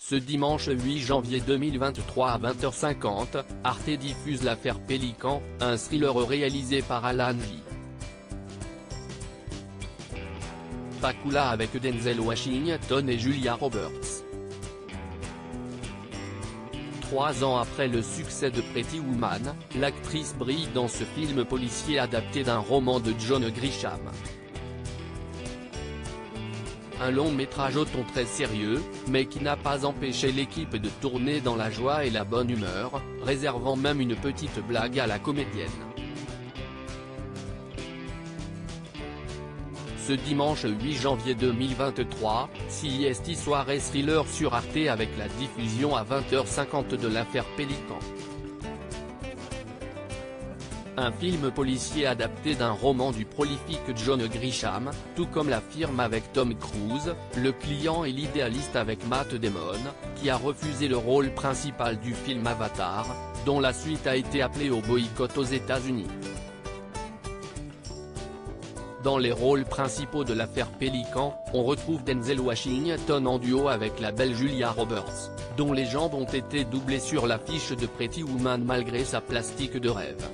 Ce dimanche 8 janvier 2023 à 20h50, Arte diffuse l'affaire Pélican, un thriller réalisé par Alan J. Pakula avec Denzel Washington et Julia Roberts. 3 ans après le succès de Pretty Woman, l'actrice brille dans ce film policier adapté d'un roman de John Grisham. Un long métrage au ton très sérieux, mais qui n'a pas empêché l'équipe de tourner dans la joie et la bonne humeur, réservant même une petite blague à la comédienne. Ce dimanche 8 janvier 2023, CIST soirée thriller sur Arte avec la diffusion à 20h50 de l'affaire Pélican. Un film policier adapté d'un roman du prolifique John Grisham, tout comme la firme avec Tom Cruise, le client et l'idéaliste avec Matt Damon, qui a refusé le rôle principal du film Avatar, dont la suite a été appelée au boycott aux États-Unis. Dans les rôles principaux de l'affaire Pélican, on retrouve Denzel Washington en duo avec la belle Julia Roberts, dont les jambes ont été doublées sur l'affiche de Pretty Woman malgré sa plastique de rêve.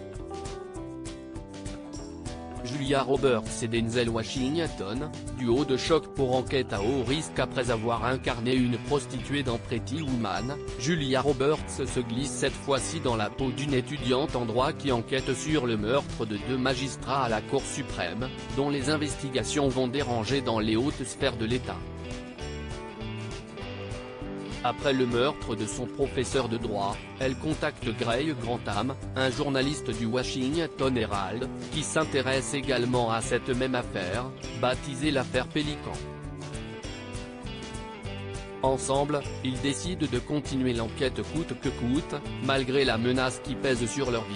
Julia Roberts et Denzel Washington, duo de choc pour enquête à haut risque après avoir incarné une prostituée dans Pretty Woman, Julia Roberts se glisse cette fois-ci dans la peau d'une étudiante en droit qui enquête sur le meurtre de 2 magistrats à la Cour suprême, dont les investigations vont déranger dans les hautes sphères de l'État. Après le meurtre de son professeur de droit, elle contacte Greg Grantham, un journaliste du Washington Herald, qui s'intéresse également à cette même affaire, baptisée l'affaire Pélican. Ensemble, ils décident de continuer l'enquête coûte que coûte, malgré la menace qui pèse sur leur vie.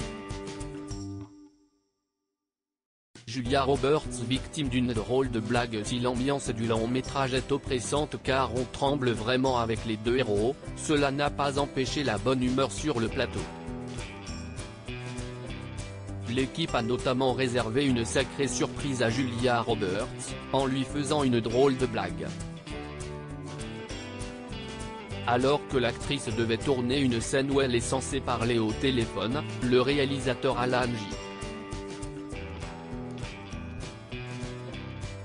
Julia Roberts victime d'une drôle de blague. Si l'ambiance du long métrage est oppressante car on tremble vraiment avec les 2 héros, cela n'a pas empêché la bonne humeur sur le plateau. L'équipe a notamment réservé une sacrée surprise à Julia Roberts, en lui faisant une drôle de blague. Alors que l'actrice devait tourner une scène où elle est censée parler au téléphone, le réalisateur Alan J.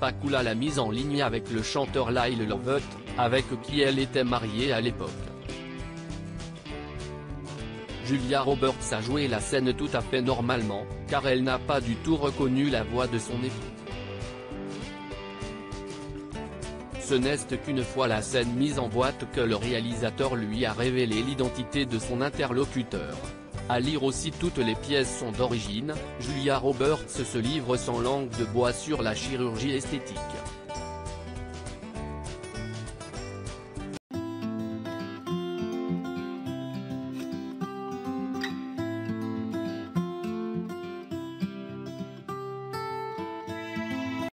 Pakula l'a mise en ligne avec le chanteur Lyle Lovett, avec qui elle était mariée à l'époque. Julia Roberts a joué la scène tout à fait normalement, car elle n'a pas du tout reconnu la voix de son époux. Ce n'est qu'une fois la scène mise en boîte que le réalisateur lui a révélé l'identité de son interlocuteur. À lire aussi, toutes les pièces sont d'origine, Julia Roberts se livre sans langue de bois sur la chirurgie esthétique.